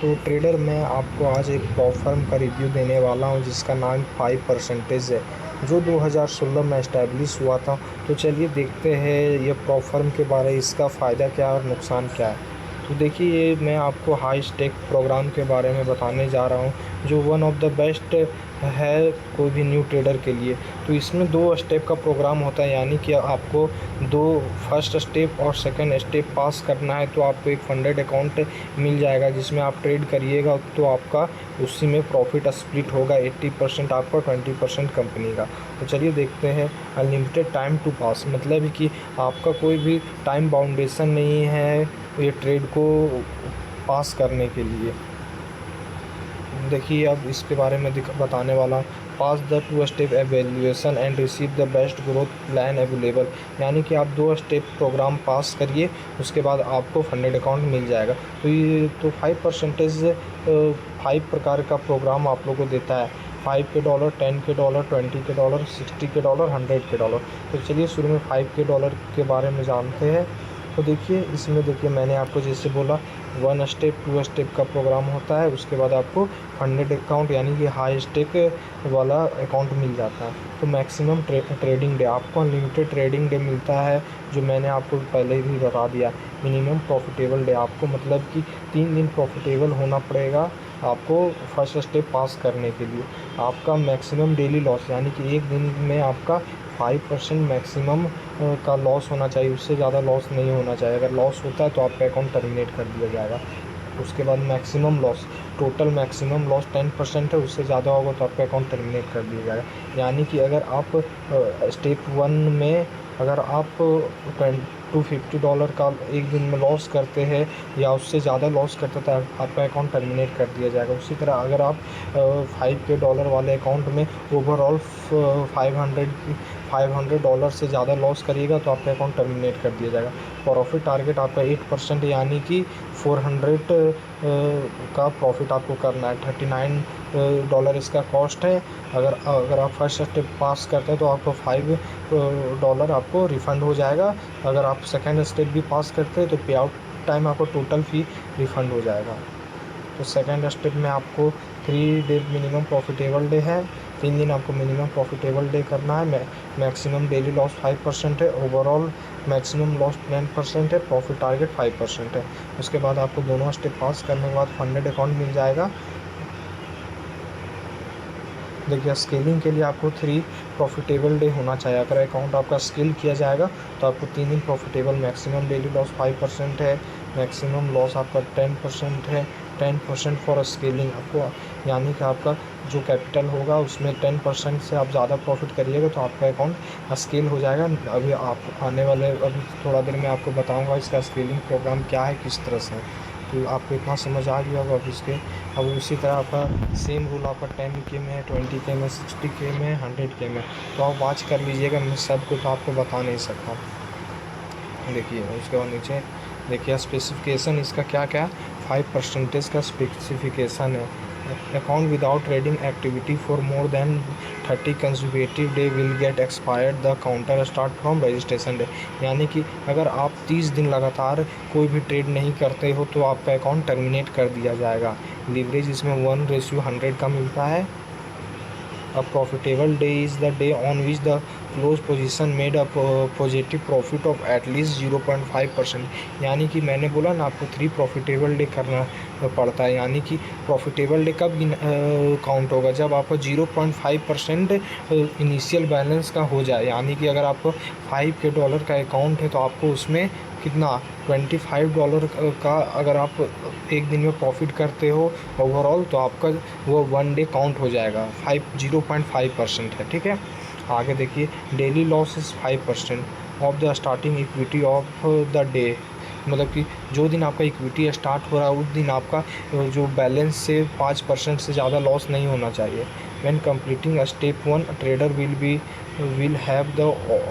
तो ट्रेडर मैं आपको आज एक प्रॉप फर्म का रिव्यू देने वाला हूं जिसका नाम 5% है, जो 2016 में इस्टेब्लिश हुआ था। तो चलिए देखते हैं ये प्रॉप फर्म के बारे में, इसका फ़ायदा क्या है और नुकसान क्या है। तो देखिए, ये मैं आपको हाई स्टेक प्रोग्राम के बारे में बताने जा रहा हूँ, जो वन ऑफ द बेस्ट है कोई भी न्यू ट्रेडर के लिए। तो इसमें 2 स्टेप का प्रोग्राम होता है, यानी कि आपको फर्स्ट स्टेप और सेकंड स्टेप पास करना है तो आपको एक फंडेड अकाउंट मिल जाएगा, जिसमें आप ट्रेड करिएगा तो आपका उसी में प्रॉफिट स्प्लिट होगा, 80% आपका, 20% कंपनी का। तो चलिए देखते हैं। अनलिमिटेड टाइम टू पास, मतलब कि आपका कोई भी टाइम बाउंडेशन नहीं है ये ट्रेड को पास करने के लिए। देखिए, अब इसके बारे में बताने वाला हूँ। Pass the 2 step evaluation and receive the best growth plan available, यानी कि आप 2 स्टेप प्रोग्राम पास करिए, उसके बाद आपको फंडेड अकाउंट मिल जाएगा। तो ये तो 5% 5 प्रकार का प्रोग्राम आप लोगों को देता है, $5 के, $10 के, $20 के, $60 के, $100 के। तो चलिए शुरू में $5 के बारे में जानते हैं। तो देखिए, इसमें देखिए मैंने आपको जैसे बोला 1 स्टेप 2 स्टेप का प्रोग्राम होता है, उसके बाद आपको फंडेड अकाउंट यानी कि हाई स्टेक वाला अकाउंट मिल जाता है। तो मैक्सिमम ट्रेडिंग डे, आपको अनलिमिटेड ट्रेडिंग डे मिलता है, जो मैंने आपको पहले भी बता दिया। मिनिमम प्रॉफिटेबल डे, आपको मतलब कि 3 दिन प्रॉफिटेबल होना पड़ेगा आपको फर्स्ट स्टेप पास करने के लिए। आपका मैक्सिमम डेली लॉस, यानी कि एक दिन में आपका 5% मैक्सिमम का लॉस होना चाहिए, उससे ज़्यादा लॉस नहीं होना चाहिए। अगर लॉस होता है तो आपका अकाउंट टर्मिनेट कर दिया जाएगा। उसके बाद maximum loss, total maximum loss 10% है, उससे ज़्यादा होगा तो आपका अकाउंट टर्मिनेट कर दिया जाएगा। यानी कि अगर आप स्टेप 1 में अगर आप $250 का एक दिन में लॉस करते हैं या उससे ज़्यादा लॉस करते तो आपका अकाउंट टर्मिनेट कर दिया जाएगा। उसी तरह अगर आप $5 वाले अकाउंट में ओवरऑल $500 से ज़्यादा लॉस करिएगा तो आपका अकाउंट टर्मिनेट कर दिया जाएगा। प्रॉफिट टारगेट आपका 8%, यानी कि 400 का प्रॉफिट आपको करना है। $39 इसका कॉस्ट है। अगर आप फर्स्ट स्टेप पास करते हैं तो आपको $5 आपको रिफ़ंड हो जाएगा। अगर आप सेकेंड स्टेप भी पास करते हैं तो पे आउट टाइम आपको टोटल फ़ी रिफ़ंड हो जाएगा। तो सेकेंड स्टेप में आपको 3 डे मिनिमम प्रॉफिटेबल डे है, 3 दिन आपको मिनिमम प्रॉफिटेबल डे करना है। मैक्सिमम डेली लॉस 5% है, ओवरऑल मैक्सिमम लॉस 10% है, प्रॉफिट टारगेट 5% है। उसके बाद आपको दोनों स्टेप पास करने के बाद फंडेड अकाउंट मिल जाएगा। देखिए, स्केलिंग के लिए आपको 3 प्रॉफिटेबल डे होना चाहिए। अगर अकाउंट आपका स्केल किया जाएगा तो आपको 3 दिन प्रॉफिटेबल, मैक्सिमम डेली लॉस 5% है, मैक्सिमम लॉस आपका 10% है, 10% फॉर स्केलिंग आपको, यानी कि आपका जो कैपिटल होगा उसमें 10% से आप ज़्यादा प्रॉफिट करिएगा तो आपका अकाउंट स्केल हो जाएगा। अभी आप आने वाले अभी थोड़ा देर में आपको बताऊँगा इसका स्केलिंग प्रोग्राम क्या है, किस तरह से। तो आपको इतना समझ आ गया होगा। अब उसी तरह आपका सेम रूल आपका 10K में है, 20K में, 60K में, 100K में। तो आप वॉच कर लीजिएगा, मैं सब कुछ आपको बता नहीं सकता। देखिए, उसके बाद नीचे देखिए स्पेसिफिकेशन इसका क्या क्या 5% का स्पेसिफिकेशन है। Account without trading activity for more than 30 consecutive day will get expired, the counter start from registration day, यानी कि अगर आप 30 दिन लगातार कोई भी ट्रेड नहीं करते हो तो आपका अकाउंट टर्मिनेट कर दिया जाएगा। लीवरेज इसमें 1:100 का मिलता है। A profitable day is the day on which the close position made a positive profit of at least 0.5%, यानी कि मैंने बोला ना आपको 3 प्रॉफिटेबल डे करना पड़ता है। यानी कि प्रॉफिटेबल डे कब काउंट होगा, जब आपका 0.5% इनिशियल बैलेंस का हो जाए। यानी कि अगर आपको $5 का अकाउंट है तो आपको उसमें कितना $25 का अगर आप एक दिन में प्रॉफिट करते हो ओवरऑल तो आपका वो 1 डे काउंट हो जाएगा। 0.5% है, ठीक है। आगे देखिए, daily loss is 5% of the starting equity of the day, मतलब कि जो दिन आपका इक्विटी स्टार्ट हो रहा है उस दिन आपका जो बैलेंस से 5% से ज़्यादा लॉस नहीं होना चाहिए। When completing a step 1, a trader will have the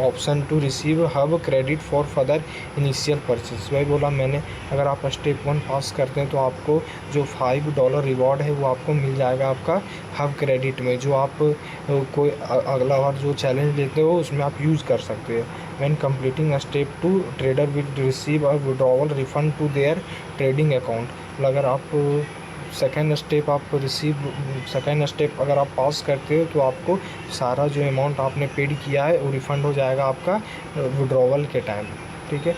option to receive hub credit for further initial purchase। वही बोला मैंने, अगर आप स्टेप 1 पास करते हैं तो आपको जो $5 रिवॉर्ड है वो आपको मिल जाएगा आपका हब क्रेडिट में, जो आप कोई अगला बार जो चैलेंज लेते हो उसमें आप यूज़ कर सकते हैं। When completing a step 2, trader will receive a withdrawal refund to their trading account। अगर आप सेकेंड स्टेप अगर आप पास करते हो तो आपको सारा जो अमाउंट आपने पेड किया है वो रिफ़ंड हो जाएगा आपका विड्रॉवल के टाइम, ठीक है।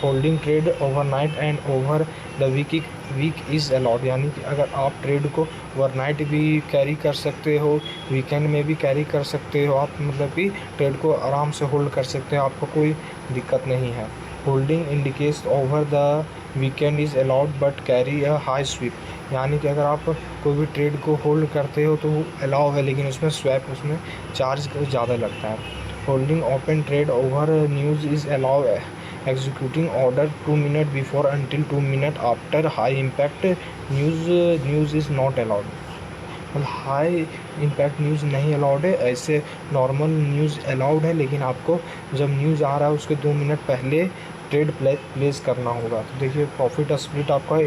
Holding trade overnight and over the week is allowed, यानी कि अगर आप ट्रेड को ओवरनाइट भी कैरी कर सकते हो, वीकेंड में भी कैरी कर सकते हो आप, मतलब कि ट्रेड को आराम से होल्ड कर सकते हो, आपको कोई दिक्कत नहीं है। Holding indicates over the weekend is allowed but carry a high sweep, यानी कि अगर आप कोई भी ट्रेड को होल्ड करते हो तो अलाउ है, लेकिन उसमें स्वैप उसमें चार्ज ज़्यादा लगता है। Holding open trade over news is allow executing order 2 minutes before until 2 minutes after high impact news is not allowed, मतलब हाई इम्पैक्ट न्यूज़ नहीं अलाउड है, ऐसे नॉर्मल न्यूज़ अलाउड है, लेकिन आपको जब न्यूज़ आ रहा है उसके 2 मिनट पहले ट्रेड प्लेस करना होगा। तो देखिए प्रॉफिट स्प्लिट आपका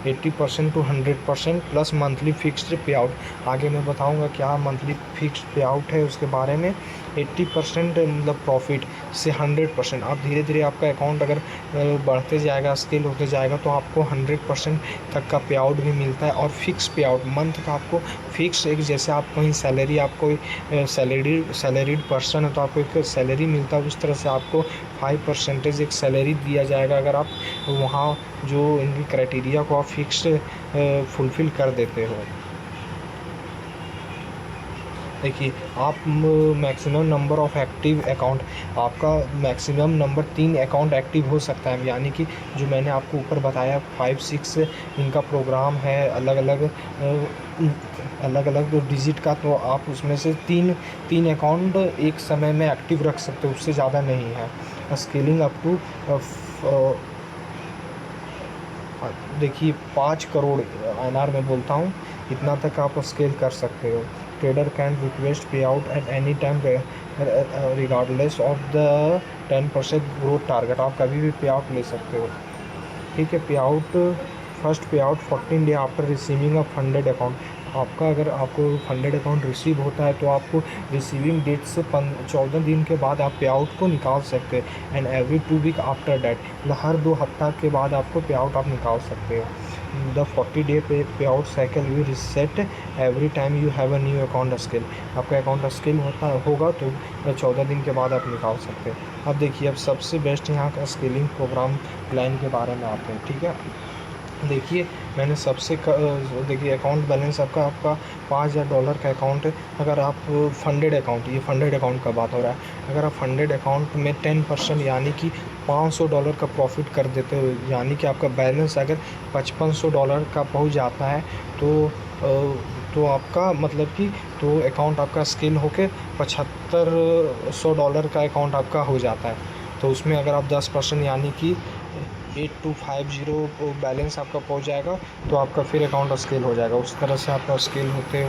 80% टू 100% प्लस मंथली फिक्स्ड पे आउट। आगे मैं बताऊंगा क्या मंथली फिक्स्ड पे आउट है उसके बारे में। 80% मतलब प्रॉफिट से 100%, आप धीरे धीरे आपका अकाउंट अगर बढ़ते जाएगा, स्केल होते जाएगा, तो आपको 100% तक का पे आउट भी मिलता है। और फिक्स पे आउट मंथ का आपको फिक्स, एक जैसे आप कहीं सैलरी, आपको सैलरीड पर्सन है तो आपको एक सैलरी मिलता है, उस तरह से आपको 5% एक सैलरी दिया जाएगा अगर आप वहाँ जो इनकी क्राइटेरिया को आप फिक्स फुलफ़िल कर देते हो। देखिए आप maximum number of active account, आपका मैक्सिमम नंबर 3 अकाउंट एक्टिव हो सकता है, यानी कि जो मैंने आपको ऊपर बताया 5-6 इनका प्रोग्राम है अलग अलग डिजिट का, तो आप उसमें से तीन अकाउंट एक समय में एक्टिव रख सकते हो, उससे ज़्यादा नहीं है। स्केलिंग अप टू देखिए 5 करोड़ INR में बोलता हूँ, इतना तक आप स्केल कर सकते हो। ट्रेडर कैन रिक्वेस्ट पे out at any time regardless of the 10% growth target, आप कभी भी पे आउट ले सकते हो, ठीक है। पे आउट फर्स्ट पे out 14 day after receiving a funded account, आपका अगर आपको फंडेड अकाउंट रिसीव होता है तो आपको रिसीविंग डेट से 14 दिन के बाद आप पे आउट को निकाल सकते हैं। And every 2 week after that, मतलब हर 2 हफ्ता के बाद आपको पे आउट आप निकाल सकते हो। द 40 डे पे out cycle you reset every time you have a new account skill, आपका अकाउंट स्किल होगा तो 14 दिन के बाद आप निकाल सकते हैं। अब देखिए अब सबसे बेस्ट यहाँ का स्केलिंग प्रोग्राम प्लान के बारे में आते हैं, ठीक है। देखिए मैंने देखिए अकाउंट बैलेंस आपका $5000 का अकाउंट है। अगर आप फंडेड अकाउंट, ये फंडेड अकाउंट का बात हो रहा है, अगर आप फंडेड अकाउंट में 10% यानी कि $500 का प्रॉफिट कर देते हो, यानी कि आपका बैलेंस अगर $5500 का पहुंच जाता है तो आपका मतलब कि तो अकाउंट आपका स्केल होके $7500 का अकाउंट आपका हो जाता है। तो उसमें अगर आप 10% यानी कि 8250 बैलेंस आपका पहुंच जाएगा तो आपका फिर अकाउंट स्केल हो जाएगा। उस तरह से आपका स्केल होते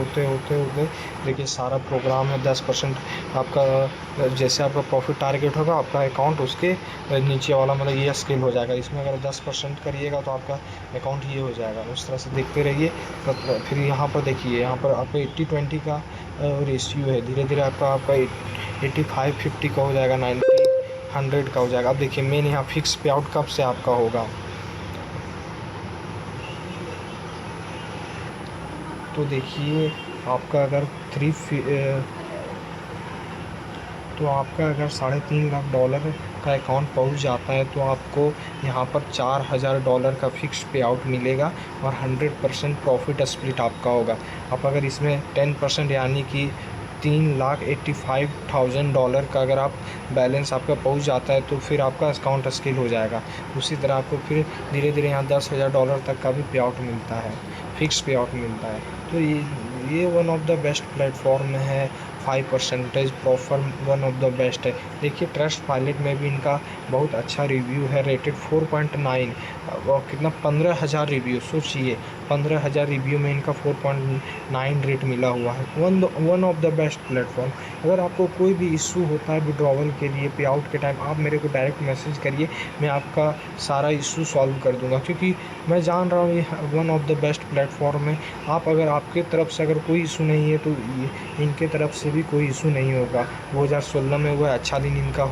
देखिए सारा प्रोग्राम है। 10% आपका जैसे आपका प्रॉफिट टारगेट होगा, आपका अकाउंट उसके नीचे वाला मतलब ये स्केल हो जाएगा। इसमें अगर 10% करिएगा तो आपका अकाउंट ये हो जाएगा। उस तरह से देखते रहिए। फिर यहाँ पर देखिए, यहाँ पर आपका 80-20 का रेशियो है। धीरे धीरे आपका 85-50 का हो जाएगा, 90-100 का हो जाएगा। अब देखिए मेन यहाँ फिक्स पे आउट कब से आपका होगा, तो देखिए आपका अगर तो आपका अगर $3.5 लाख का अकाउंट पहुंच जाता है तो आपको यहाँ पर $4000 का फिक्स पे आउट मिलेगा और 100% प्रॉफिट स्प्लिट आपका होगा। आप अगर इसमें 10% यानी कि $3,85,000 का अगर आप बैलेंस आपका पहुंच जाता है तो फिर आपका अकाउंट स्केल हो जाएगा। उसी तरह आपको फिर धीरे धीरे यहाँ $10,000 तक का भी पे आउट मिलता है, फिक्स पे आउट मिलता है। तो ये one of the best platform है। 5% proffer one of the best है। देखिए ट्रस्ट पायलट में भी इनका बहुत अच्छा रिव्यू है, रेटेड 4.9 और कितना 15,000 रिव्यू, सोचिए 15,000 रिव्यू में इनका 4.9 रेट मिला हुआ है। One of the best platform. अगर आपको कोई भी इशू होता है विड्रॉवल के लिए, पे आउट के टाइम, आप मेरे को डायरेक्ट मैसेज करिए, मैं आपका सारा इशू सॉल्व कर दूंगा, क्योंकि मैं जान रहा हूँ ये one of the best platform है। आप अगर आपके तरफ से अगर कोई इशू नहीं है तो इनके तरफ से भी कोई इशू नहीं होगा। 2016 में हुआ अच्छा दिन इनका हो